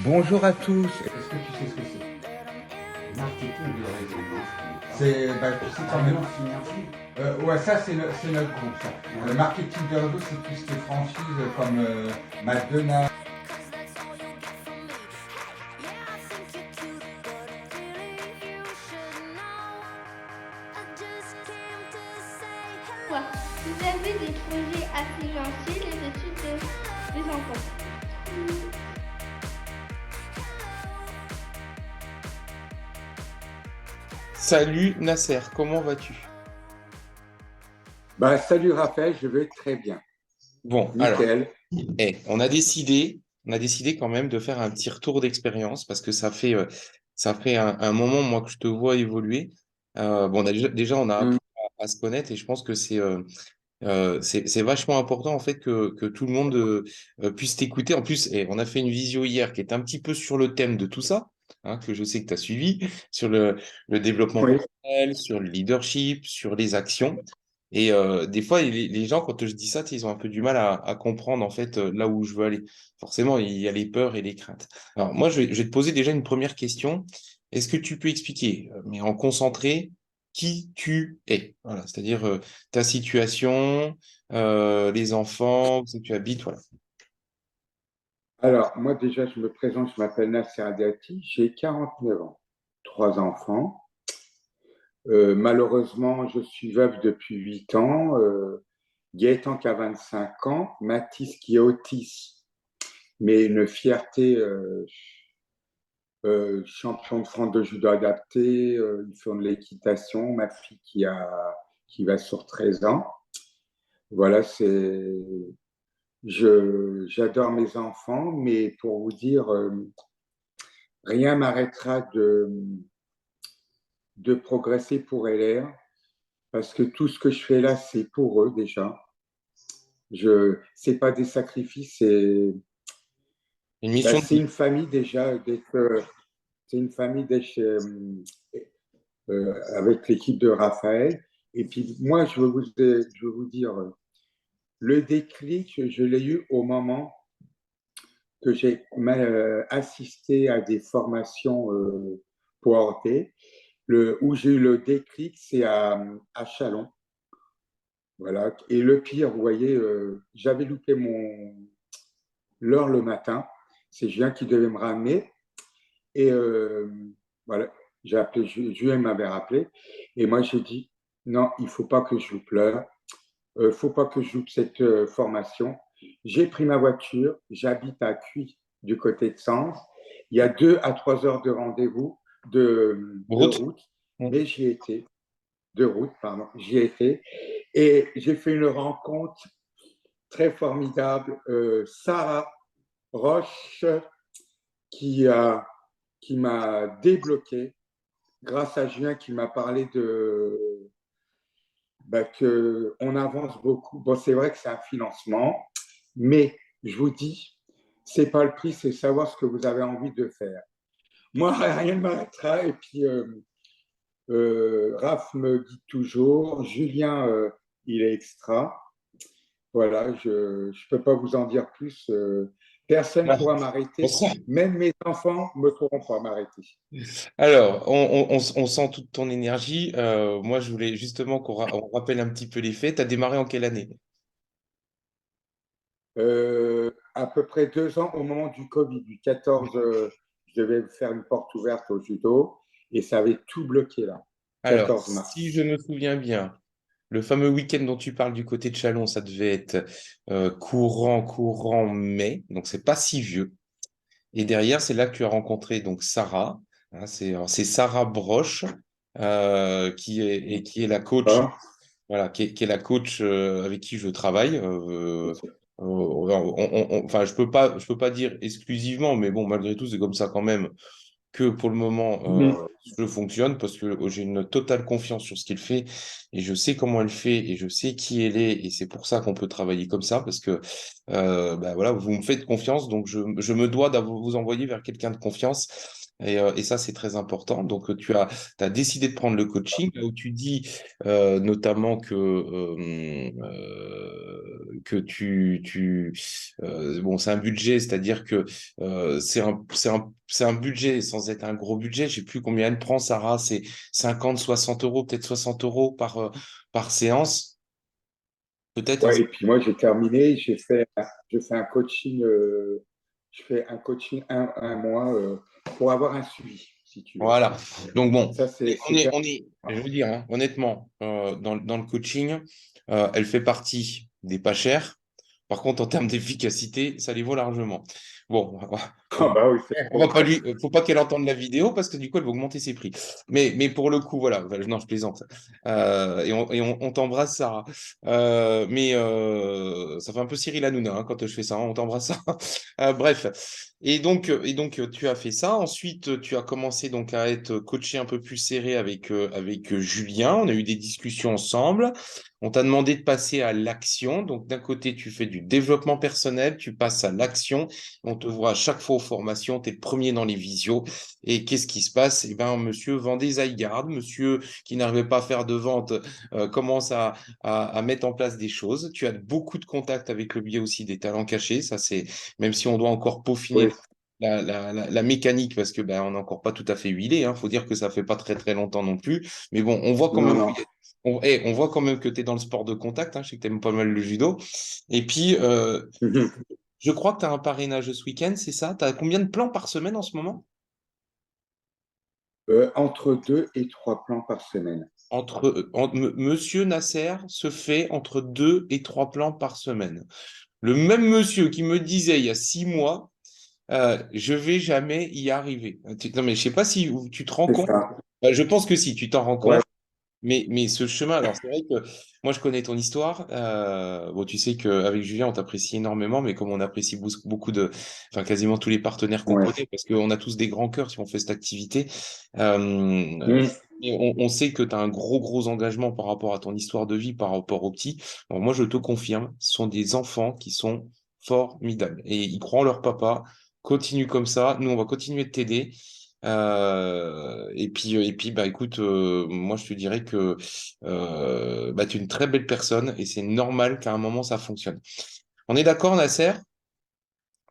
Bonjour à tous. Est-ce que tu sais ce que Marketing de réseau, non, je connais pas. c'est? Tu sais quand même. Alliance Synergie. Ouais, ça c'est notre groupe. Ça. Le Ouais. marketing de réseau, c'est tout ce qui est franchise comme McDonald's. Quoi? Vous avez des projets à financer les études des enfants. Salut Nasser, comment vas-tu? Salut Raphaël, je vais très bien. Bon, alors, Nickel. on a décidé quand même de faire un petit retour d'expérience parce que ça fait un moment, moi, que je te vois évoluer. Bon, déjà, on a Hmm. appris à se connaître et je pense que c'est vachement important en fait que tout le monde puisse t'écouter. En plus, on a fait une visio hier qui est un petit peu sur le thème de tout ça, hein, que je sais que tu as suivi, sur le développement Oui. personnel, sur le leadership, sur les actions. Et des fois, les gens, quand je dis ça, tu sais, ils ont un peu du mal à comprendre en fait là où je veux aller. Forcément, il y a les peurs et les craintes. Alors moi, je vais te poser déjà une première question. Est-ce que tu peux expliquer, mais en concentré, qui tu es? Voilà, c'est-à-dire ta situation, les enfants, où c'est que tu habites, voilà. Alors, moi déjà, je me présente, je m'appelle Nasser Adiati, j'ai 49 ans, trois enfants. Malheureusement, je suis veuf depuis 8 ans. Gaëtan qui a 25 ans, Mathis qui est autiste, mais une fierté champion de France de judo adapté, ils font de l'équitation, ma fille qui va sur 13 ans. Voilà, j'adore mes enfants, mais pour vous dire, rien m'arrêtera de progresser pour LR, parce que tout ce que je fais là, c'est pour eux déjà. C'est pas des sacrifices, Une mission de c'est vie. une famille déjà, c'est une famille avec l'équipe de Raphaël. Et puis moi, je veux vous dire, le déclic, je l'ai eu au moment que j'ai assisté à des formations pour Orté. Où j'ai eu le déclic, c'est à Chalon. Voilà. Et le pire, vous voyez, j'avais loupé l'heure le matin. C'est Julien qui devait me ramener. Et voilà, j'ai appelé, Julien m'avait rappelé. Et moi, j'ai dit, non, il ne faut pas que je loupe l'heure. Il ne faut pas que je loupe cette formation. J'ai pris ma voiture. J'habite à Cuy, du côté de Sens. Il y a 2 à 3 heures de rendez-vous de Route. route. Mm. Mais j'y étais. De route, pardon. J'y étais. Et j'ai fait une rencontre très formidable. Sarah Roche, qui a qui m'a débloqué grâce à Julien qui m'a parlé que on avance beaucoup. Bon, c'est vrai que c'est un financement, mais je vous dis, c'est pas le prix, c'est savoir ce que vous avez envie de faire. Moi, rien ne m'arrêtera. Et puis, Raph me dit toujours, Julien, il est extra. Voilà, je ne peux pas vous en dire plus. Personne ne Voilà. pourra Pour m'arrêter. ça. Même mes enfants ne pourront pas m'arrêter. Alors, on sent toute ton énergie. Moi, je voulais justement on rappelle un petit peu les faits. Tu as démarré en quelle année? À peu près 2 ans au moment du Covid, du 14, je devais faire une porte ouverte au judo et ça avait tout bloqué là, Alors, 14 si je mars. me souviens bien, le fameux week-end dont tu parles du côté de Chalon, ça devait être courant mai, donc c'est pas si vieux. Et derrière, c'est là que tu as rencontré donc Sarah, hein, c'est Sarah Broche, qui est la coach, Ah, voilà, qui est la coach avec qui je travaille. Enfin, je peux pas dire exclusivement, mais bon, malgré tout, c'est comme ça quand même que pour le moment, je fonctionne parce que j'ai une totale confiance sur ce qu'elle fait et je sais comment elle fait et je sais qui elle est et c'est pour ça qu'on peut travailler comme ça parce que bah voilà, vous me faites confiance, donc je me dois de vous envoyer vers quelqu'un de confiance. Et ça, c'est très important. Donc, t'as décidé de prendre le coaching, là où tu dis notamment que bon, c'est un budget, c'est-à-dire que c'est un budget sans être un gros budget. Je sais plus combien elle prend, Sarah, c'est 50, 60 euros, peut-être 60 euros par séance, peut-être. Ouais, et puis moi, j'ai terminé, je fais un coaching, je fais un coaching un mois pour avoir un suivi, si tu veux. Voilà. Donc bon, Ça, c'est bien. je veux dire, hein, honnêtement, dans le coaching, elle fait partie des pas chers. Par contre, en termes d'efficacité, ça les vaut largement. Bon, Ah bah oui, c'est on trop va pas vrai. lui, faut pas qu'elle entende la vidéo parce que du coup, elle va augmenter ses prix. Mais pour le coup, voilà, enfin, non, je plaisante. On t'embrasse, Sarah. Ça fait un peu Cyril Hanouna hein, quand je fais ça. Hein, on t'embrasse, Sarah. Bref. Et donc, tu as fait ça. Ensuite, tu as commencé donc à être coaché un peu plus serré avec Julien. On a eu des discussions ensemble. On t'a demandé de passer à l'action. Donc, d'un côté, tu fais du développement personnel, tu passes à l'action. On te voit à chaque fois aux formations, tu es le premier dans les visios. Et qu'est-ce qui se passe? Eh bien, monsieur vend des iGuard, monsieur qui n'arrivait pas à faire de vente commence à mettre en place des choses. Tu as beaucoup de contacts avec le biais aussi des talents cachés. Ça, c'est même si on doit encore peaufiner Oui. la mécanique parce que ben, on n'est encore pas tout à fait huilé. Il faut dire que ça fait pas très très longtemps non plus. Mais bon, on voit quand Non, même non. on voit quand même que tu es dans le sport de contact. Hein. Je sais que tu aimes pas mal le judo. Et puis, je crois que tu as un parrainage ce week-end, c'est ça? Tu as combien de plans par semaine en ce moment? Entre 2 et 3 plans par semaine. Monsieur Nasser se fait entre 2 et 3 plans par semaine. Le même monsieur qui me disait il y a 6 mois, je vais jamais y arriver. Non, mais je sais pas si tu te rends C'est compte. ça. Je pense que si, tu t'en rends Ouais. compte. Mais ce chemin, alors c'est vrai que moi je connais ton histoire. Bon, tu sais qu'avec Julien, on t'apprécie énormément, mais comme on apprécie beaucoup enfin quasiment tous les partenaires qu'on Ouais. connaît, parce qu'on a tous des grands cœurs si on fait cette activité. Euh, Mm. et on sait que tu as un gros engagement par rapport à ton histoire de vie, par rapport aux petits. Alors moi, je te confirme, ce sont des enfants qui sont formidables et ils croient en leur papa. Continue comme ça. Nous, on va continuer de t'aider. Et puis, bah, écoute, moi, je te dirais que bah, tu es une très belle personne et c'est normal qu'à un moment, ça fonctionne. On est d'accord, Nasser?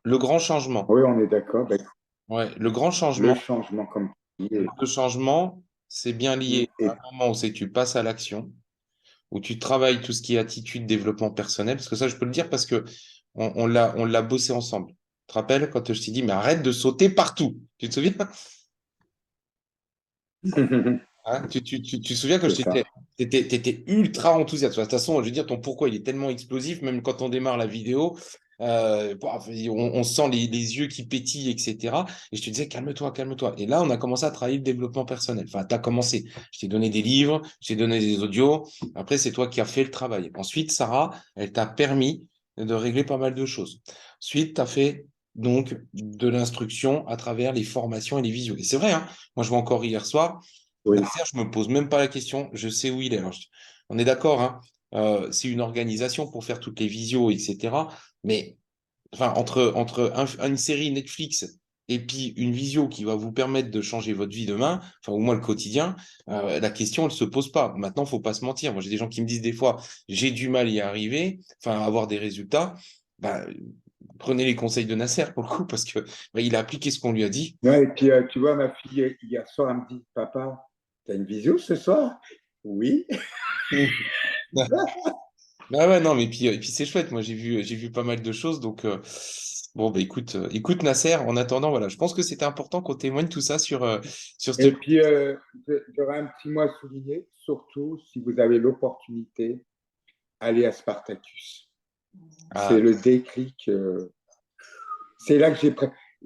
Le grand changement. Oui, on est d'accord. Ben, Ouais, le grand le changement. changement, comme tu dis, Le changement, c'est bien lié à un et moment où c'est que tu passes à l'action, où tu travailles tout ce qui est attitude, développement personnel. Parce que ça, je peux le dire parce que on l'a bossé ensemble. Tu te rappelles quand je t'ai dit, mais arrête de sauter partout. Tu te souviens? Hein, tu te souviens que c'est ça. t'étais ultra enthousiaste. De toute façon, je veux dire, ton pourquoi il est tellement explosif, même quand on démarre la vidéo, on sent les yeux qui pétillent, etc. Et je te disais, calme-toi, calme-toi. Et là, on a commencé à travailler le développement personnel. Enfin, tu as commencé. Je t'ai donné des livres, je t'ai donné des audios. Après, c'est toi qui as fait le travail. Ensuite, Sarah, elle t'a permis de régler pas mal de choses. Ensuite, tu as fait donc de l'instruction à travers les formations et les visios. Et c'est vrai, hein, moi, je vois encore hier soir. Oui, Nasser, je me pose même pas la question, je sais où il est. Alors, on est d'accord, hein, c'est une organisation pour faire toutes les visios, etc. Mais enfin, une série Netflix et puis une visio qui va vous permettre de changer votre vie demain, enfin, au moins le quotidien, la question, elle se pose pas. Maintenant, faut pas se mentir. Moi, j'ai des gens qui me disent des fois, j'ai du mal à y arriver, enfin, à avoir des résultats. Bah, prenez les conseils de Nasser pour le coup, parce que bah, il a appliqué ce qu'on lui a dit. ouais, et puis, tu vois, ma fille, hier soir, elle me dit, Papa, t'as une visio ce soir? Oui. Ah ouais, non, mais et puis c'est chouette. Moi, j'ai vu pas mal de choses. Donc, bon, bah, écoute, Nasser, en attendant, voilà, je pense que c'était important qu'on témoigne tout ça sur Et ce. puis, j'aurais un petit mot à souligner, surtout si vous avez l'opportunité, allez à Spartacus. C'est Ah, le déclic. C'est là que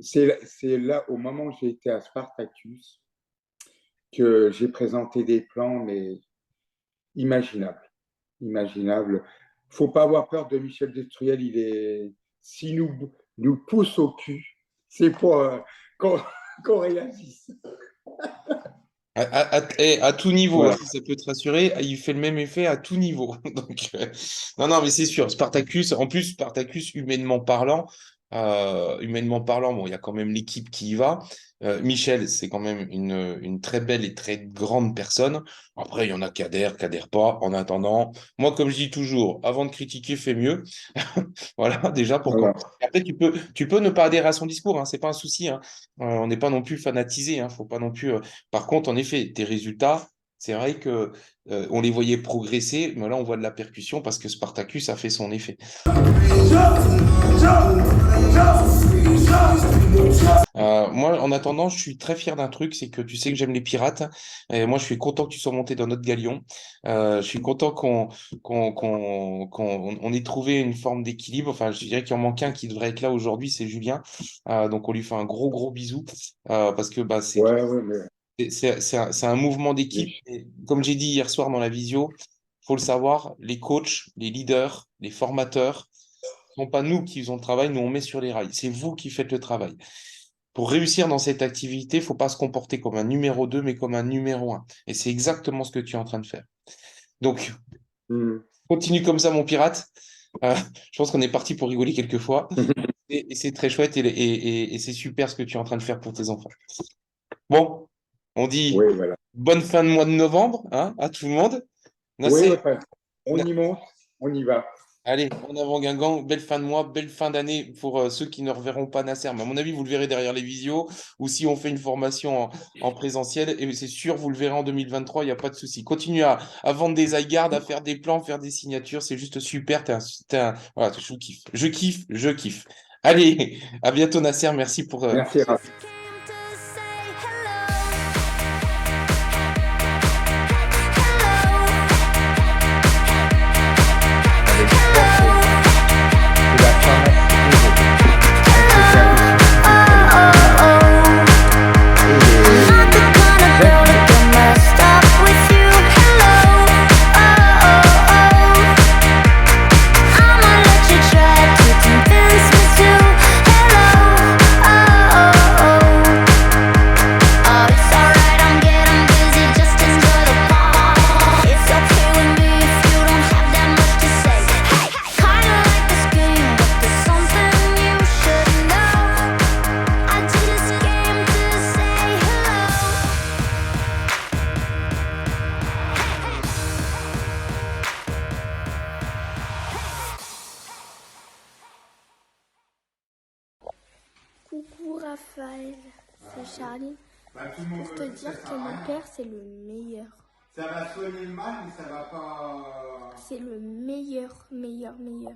c'est là, au moment où j'ai été à Spartacus, que j'ai présenté des plans, mais imaginables. Imaginables. Faut pas avoir peur de Michel Destruel. S'il nous pousse au cul, c'est pour qu'on qu'on réagisse. À tout niveau, hein, Voilà. si ça peut te rassurer, il fait le même effet à tout niveau. Donc, non, mais c'est sûr, Spartacus, en plus, Spartacus, humainement parlant, bon, il y a quand même l'équipe qui y va. Michel, c'est quand même une très belle et très grande personne. Après, il y en a qui adhèrent pas. En attendant, moi, comme je dis toujours, avant de critiquer, fais mieux. Voilà, déjà pour Voilà. commencer. Après, tu peux ne pas adhérer à son discours, hein, c'est pas un souci, hein. On n'est pas non plus fanatisé, hein, faut pas non plus. Par contre, en effet, tes résultats, c'est vrai que on les voyait progresser, mais là, on voit de la percussion parce que Spartacus a fait son effet. Moi, en attendant, je suis très fier d'un truc, c'est que tu sais que j'aime les pirates. Et moi, je suis content que tu sois monté dans notre galion. Je suis content qu'on ait trouvé une forme d'équilibre. Enfin, je dirais qu'il en manque un qui devrait être là aujourd'hui, c'est Julien. Donc, on lui fait un gros, gros bisou parce que bah, Ouais, ouais, mais c'est un mouvement d'équipe. les- Et comme j'ai dit hier soir dans la visio, faut le savoir, les coachs, les leaders, les formateurs, ce ne sont pas nous qui faisons le travail, nous on met sur les rails. C'est vous qui faites le travail. Pour réussir dans cette activité, il ne faut pas se comporter comme un numéro 2, mais comme un numéro un. Et c'est exactement ce que tu es en train de faire. Donc, Hmm. continue comme ça, mon pirate. Je pense qu'on est parti pour rigoler quelques fois. Et c'est très chouette et c'est super ce que tu es en train de faire pour tes enfants. Bon, on dit Oui, voilà. bonne fin de mois de novembre, hein, à tout le monde. Oui, Nasser, enfin, on y monte, on y va. allez, en avant Guingamp, belle fin de mois, belle fin d'année pour ceux qui ne reverront pas Nasser. Mais à mon avis, vous le verrez derrière les visios ou si on fait une formation en présentiel, et c'est sûr, vous le verrez en 2023, il n'y a pas de souci. Continue à vendre des iGuard, à faire des plans, faire des signatures, c'est juste super. Voilà, je kiffe, je kiffe, je kiffe. Allez, à bientôt Nasser, merci pour Merci, Raph. Avec force de la pharmacie Euro. Donc, le Coucou Raphaël, c'est Charlie. Tout le monde Pour te veut que dire ça que mon s'arrête. père c'est le meilleur. Ça va soigner le mal, mais ça va pas. C'est le meilleur, meilleur, meilleur.